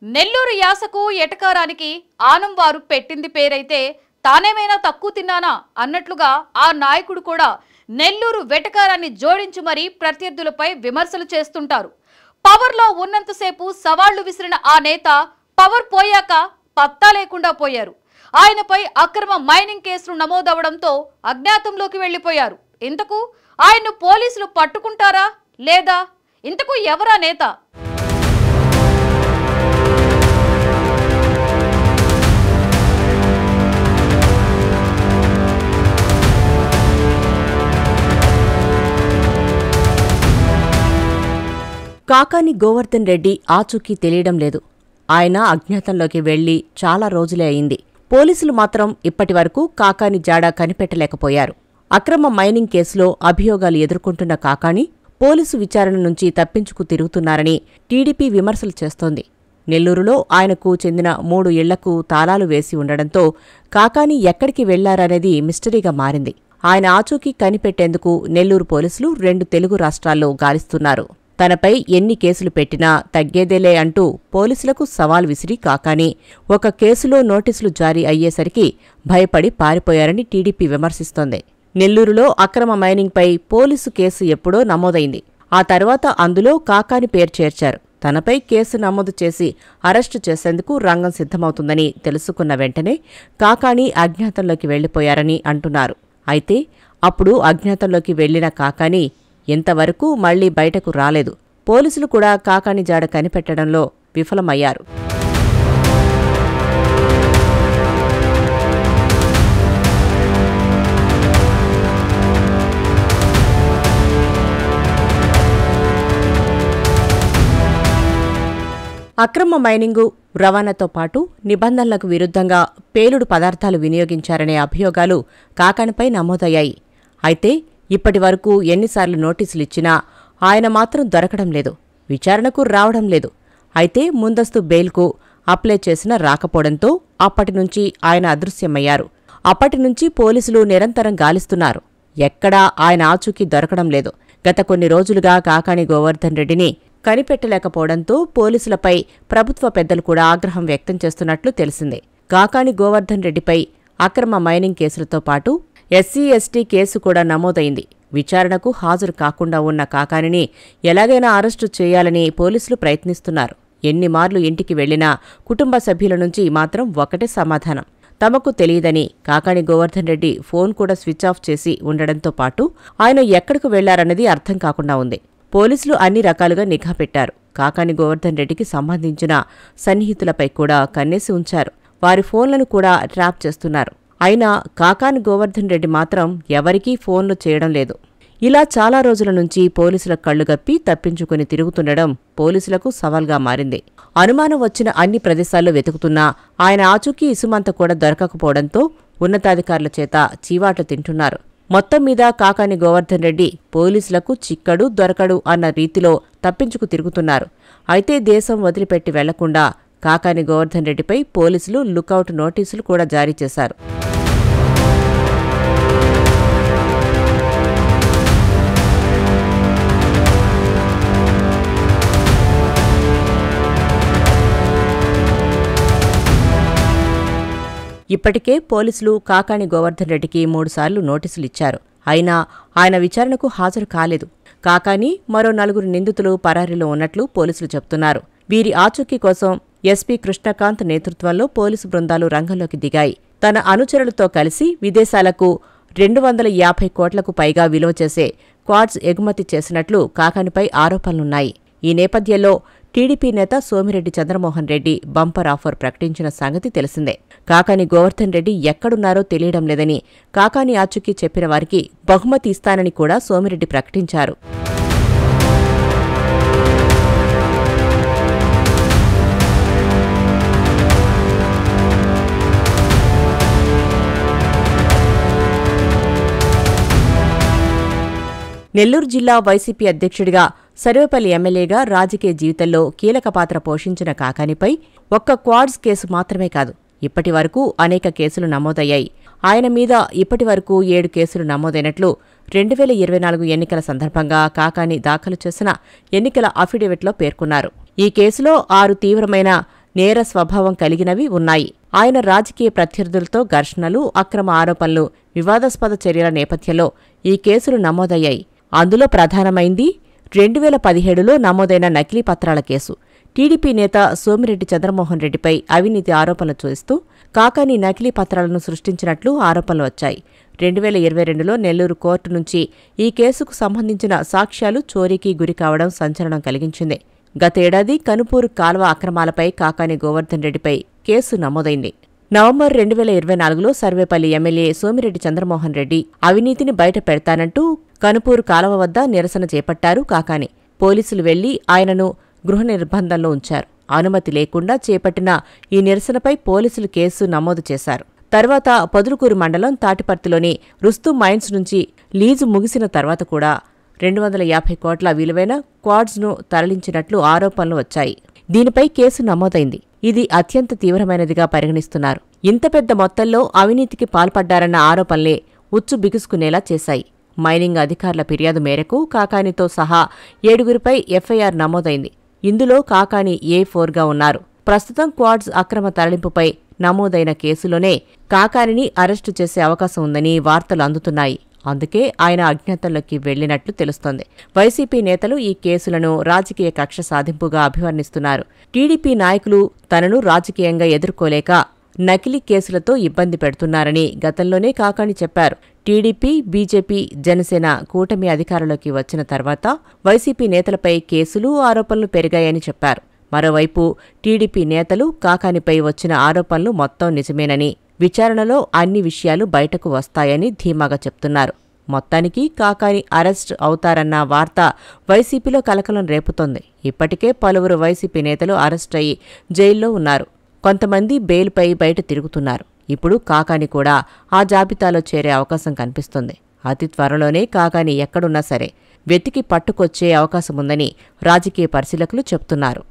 నెల్లూరు యాసకు ఎటకారానికి ఆనంవారు పెట్టింది పేరైతే తానేమైనా తక్కువ తిన్నానా అన్నట్లుగా ఆ నాయకుడు కూడా నెల్లూరు వెటకారాన్ని జోడించి మరీ ప్రత్యర్థులపై విమర్శలు చేస్తుంటారు. పవర్లో ఉన్నంతసేపు సవాళ్లు విసిరిన ఆ నేత పవర్ పోయాక పత్తా లేకుండా పోయారు. ఆయనపై అక్రమ మైనింగ్ కేసులు నమోదవడంతో అజ్ఞాతంలోకి వెళ్లిపోయారు. ఇంతకు ఆయన్ను పోలీసులు పట్టుకుంటారా లేదా? ఇంతకు ఎవరా నేత? కాకాని గోవర్ధన్ రెడ్డి ఆచూకీ తెలియడం లేదు. ఆయన అజ్ఞాతంలోకి వెళ్లి చాలా రోజులే అయింది. పోలీసులు మాత్రం ఇప్పటివరకు కాకాని జాడ కనిపెట్టలేకపోయారు. అక్రమ మైనింగ్ కేసులో అభియోగాలు ఎదుర్కొంటున్న కాకాని పోలీసు విచారణ నుంచి తప్పించుకు తిరుగుతున్నారని టీడీపీ విమర్శలు చేస్తోంది. నెల్లూరులో ఆయనకు చెందిన 3 ఇళ్లకు తాళాలు వేసి ఉండడంతో కాకాని ఎక్కడికి వెళ్లారనేది మిస్టరీగా మారింది. ఆయన ఆచూకీ కనిపెట్టేందుకు నెల్లూరు పోలీసులు 2 తెలుగు రాష్ట్రాల్లో గాలిస్తున్నారు. తనపై ఎన్ని కేసులు పెట్టినా తగ్గేదేలే అంటూ పోలీసులకు సవాల్ విసిరి కాకాని ఒక కేసులో నోటీసులు జారీ అయ్యేసరికి భయపడి పారిపోయారని టీడీపీ విమర్శిస్తోంది. నెల్లూరులో అక్రమ మైనింగ్పై పోలీసు కేసు ఎప్పుడో నమోదైంది. ఆ తర్వాత అందులో కాకాని పేరు చేర్చారు. తనపై కేసు నమోదు చేసి అరెస్టు చేసేందుకు రంగం సిద్ధమవుతుందని తెలుసుకున్న వెంటనే కాకాని అజ్ఞాతంలోకి వెళ్లిపోయారని అంటున్నారు. అయితే అప్పుడు అజ్ఞాతంలోకి వెళ్లిన కాకాని ఇంతవరకు మళ్లీ బయటకు రాలేదు. పోలీసులు కూడా కాకాని జాడ కనిపెట్టడంలో విఫలమయ్యారు. అక్రమ మైనింగు, రవాణాతో పాటు నిబంధనలకు విరుద్ధంగా పేలుడు పదార్థాలు వినియోగించారనే అభియోగాలు కాకానిపై నమోదయ్యాయి. అయితే ఇప్పటివరకు ఎన్నిసార్లు నోటీసులిచ్చినా ఆయన మాత్రం దొరకడం లేదు, విచారణకు రావడం లేదు. అయితే ముందస్తు బెయిల్కు అప్లై చేసినా రాకపోవడంతో అప్పటినుంచి ఆయన అదృశ్యమయ్యారు. అప్పటినుంచి పోలీసులు నిరంతరం గాలిస్తున్నారు. ఎక్కడా ఆయన ఆచూకీ దొరకడం లేదు. గత కొన్ని రోజులుగా కాకాని గోవర్ధన్ రెడ్డిని కనిపెట్టలేకపోవడంతో పోలీసులపై ప్రభుత్వ పెద్దలు కూడా ఆగ్రహం వ్యక్తం చేస్తున్నట్లు తెలిసిందే. కాకాని గోవర్ధన్ రెడ్డిపై అక్రమ మైనింగ్ కేసులతో పాటు ఎస్సీ/ఎస్టీ కేసు కూడా నమోదైంది. విచారణకు హాజరు కాకుండా ఉన్న కాకానిని ఎలాగైనా అరెస్టు చేయాలని పోలీసులు ప్రయత్నిస్తున్నారు. ఎన్నిమార్లు ఇంటికి వెళ్లినా కుటుంబ సభ్యుల నుంచి మాత్రం ఒకటే సమాధానం: తమకు తెలియదని. కాకాని గోవర్ధన్ రెడ్డి ఫోన్ కూడా స్విచ్ ఆఫ్ చేసి ఉండడంతో పాటు ఆయన ఎక్కడికి వెళ్లారన్నది అర్థం కాకుండా ఉంది. పోలీసులు అన్ని రకాలుగా నిఘా పెట్టారు. కాకాని గోవర్ధన్ రెడ్డికి సంబంధించిన సన్నిహితులపై కూడా కన్నేసి ఉంచారు. వారి ఫోన్లను కూడా ట్రాప్ చేస్తున్నారు. అయినా కాకాని గోవర్ధన్ రెడ్డి మాత్రం ఎవరికీ ఫోన్లు చేయడం లేదు. ఇలా చాలా రోజుల నుంచి పోలీసుల కళ్లుగప్పి తప్పించుకుని తిరుగుతుండడం పోలీసులకు సవాల్గా మారింది. అనుమానం వచ్చిన అన్ని ప్రదేశాల్లో వెతుకుతున్నా ఆయన ఆచూకీ ఇసుమంత కూడా దొరకకపోవడంతో ఉన్నతాధికారుల చేత చీవాట్లు తింటున్నారు. మొత్తం మీద కాకాని గోవర్ధన్ రెడ్డి పోలీసులకు చిక్కడు దొరకడు అన్న రీతిలో తప్పించుకు తిరుగుతున్నారు. అయితే దేశం వదిలిపెట్టి వెళ్లకుండా కాకాని గోవర్ధన్ రెడ్డిపై పోలీసులు లుకౌట్ నోటీసులు కూడా జారీ చేశారు. ఇప్పటికే పోలీసులు కాకాని గోవర్ధన్ రెడ్డికి 3 సార్లు నోటీసులిచ్చారు. అయినా ఆయన విచారణకు హాజరు కాలేదు. కాకాని మరో 4 నిందితులు పరారీలో ఉన్నట్లు పోలీసులు చెబుతున్నారు. వీరి ఆచూకీ కోసం ఎస్పీ కృష్ణకాంత్ నేతృత్వంలో పోలీసు బృందాలు రంగంలోకి దిగాయి. తన అనుచరులతో కలిసి విదేశాలకు 250 కోట్లకు పైగా విలువ చేసే క్వార్ట్జ్ ఎగుమతి చేసినట్లు కాకానిపై ఆరోపణలున్నాయి. ఈ నేపథ్యంలో టీడీపీ నేత సోమిరెడ్డి చంద్రమోహన్ రెడ్డి బంపర్ ఆఫర్ ప్రకటించిన సంగతి తెలిసిందే. కాకాని గోవర్ధన్ రెడ్డి ఎక్కడున్నారో తెలియడం లేదని, కాకాని ఆచూకీ చెప్పిన వారికి బహుమతి ఇస్తానని కూడా సోమిరెడ్డి ప్రకటించారు. నెల్లూరు జిల్లా వైసీపీ అధ్యక్షుడిగా, సర్వేపల్లి ఎమ్మెల్యేగా రాజకీయ జీవితంలో కీలక పాత్ర పోషించిన కాకానిపై ఒక్క క్వార్ట్జ్ కేసు మాత్రమే కాదు, ఇప్పటివరకు అనేక కేసులు నమోదయ్యాయి. ఆయన మీద ఇప్పటివరకు 7 కేసులు నమోదైనట్లు 2024 ఎన్నికల సందర్భంగా కాకాని దాఖలు చేసిన ఎన్నికల అఫిడవిట్లో పేర్కొన్నారు. ఈ కేసులో 6 తీవ్రమైన నేర స్వభావం కలిగినవి ఉన్నాయి. ఆయన రాజకీయ ప్రత్యర్థులతో ఘర్షణలు, అక్రమ ఆరోపణలు, వివాదాస్పద చర్యల నేపథ్యంలో ఈ కేసులు నమోదయ్యాయి. అందులో ప్రధానమైంది 2017లో నమోదైన నకిలీ పత్రాల కేసు. టీడీపీ నేత సోమిరెడ్డి చంద్రమోహన్ రెడ్డిపై అవినీతి ఆరోపణలు చేస్తూ కాకాని నకిలీ పత్రాలను సృష్టించినట్లు ఆరోపణలు వచ్చాయి. 2022లో నెల్లూరు కోర్టు నుంచి ఈ కేసుకు సంబంధించిన సాక్ష్యాలు చోరీకి గురికావడం సంచలనం కలిగించింది. గతేడాది కనుపూరు కాల్వ అక్రమాలపై కాకాని గోవర్ధన్ రెడ్డిపై కేసు నమోదైంది. నవంబర్ 2024లో సర్వేపల్లి ఎమ్మెల్యే సోమిరెడ్డి చంద్రమోహన్ రెడ్డి అవినీతిని బయట పెడతానంటూ కనుపూరు కాలువ వద్ద నిరసన చేపట్టారు కాకాని. పోలీసులు వెళ్లి ఆయనను గృహ నిర్బంధంలో ఉంచారు. అనుమతి లేకుండా చేపట్టిన ఈ నిరసనపై పోలీసులు కేసు నమోదు చేశారు. తర్వాత పొదలకూరు మండలం తాటిపర్తిలోని రుస్తుం మైన్స్ నుంచి లీజు ముగిసిన తర్వాత కూడా 250 కోట్ల విలువైన క్వాడ్స్ను తరలించినట్లు ఆరోపణలు వచ్చాయి. దీనిపై కేసు నమోదైంది. ఇది అత్యంత తీవ్రమైనదిగా పరిగణిస్తున్నారు. ఇంత పెద్ద మొత్తంలో అవినీతికి పాల్పడ్డారన్న ఆరోపణలే ఉచ్చు బిగుసుకునేలా చేశాయి. మైనింగ్ అధికారుల ఫిర్యాదు మేరకు కాకానితో సహా 7గురిపై ఎఫ్ఐఆర్ నమోదైంది. ఇందులో కాకాని A4గా ఉన్నారు. ప్రస్తుతం క్వాడ్స్ అక్రమ తరలింపుపై నమోదైన కేసులోనే కాకానిని అరెస్టు చేసే అవకాశం ఉందని వార్తలు అందుతున్నాయి. అందుకే ఆయన అజ్ఞాతంలోకి వెళ్లినట్లు తెలుస్తోంది. వైసీపీ నేతలు ఈ కేసులను రాజకీయ కక్ష సాధింపుగా అభివర్ణిస్తున్నారు. టీడీపీ నాయకులు తనను రాజకీయంగా ఎదుర్కోలేక నకిలీ కేసులతో ఇబ్బంది పెడుతున్నారని గతంలోనే కాకాని చెప్పారు. టీడీపీ, బీజేపీ, జనసేన కూటమి అధికారంలోకి వచ్చిన తర్వాత వైసీపీ నేతలపై కేసులు, ఆరోపణలు పెరిగాయని చెప్పారు. మరోవైపు టీడీపీ నేతలు కాకానిపై వచ్చిన ఆరోపణలు మొత్తం నిజమేనని, విచారణలో అన్ని విషయాలు బయటకు వస్తాయని ధీమాగా చెప్తున్నారు. మొత్తానికి కాకాని అరెస్ట్ అవుతారన్న వార్త వైసీపీలో కలకలం రేపుతోంది. ఇప్పటికే పలువురు వైసీపీ నేతలు అరెస్ట్ అయ్యి జైల్లో ఉన్నారు. కొంతమంది బెయిల్పై బయట తిరుగుతున్నారు. ఇప్పుడు కాకాని కూడా ఆ జాబితాలో చేరే అవకాశం కనిపిస్తుంది. అతి త్వరలోనే కాకాని ఎక్కడున్నా సరే వెతికి పట్టుకొచ్చే అవకాశముందని రాజకీయ పరిశీలకులు చెప్తున్నారు.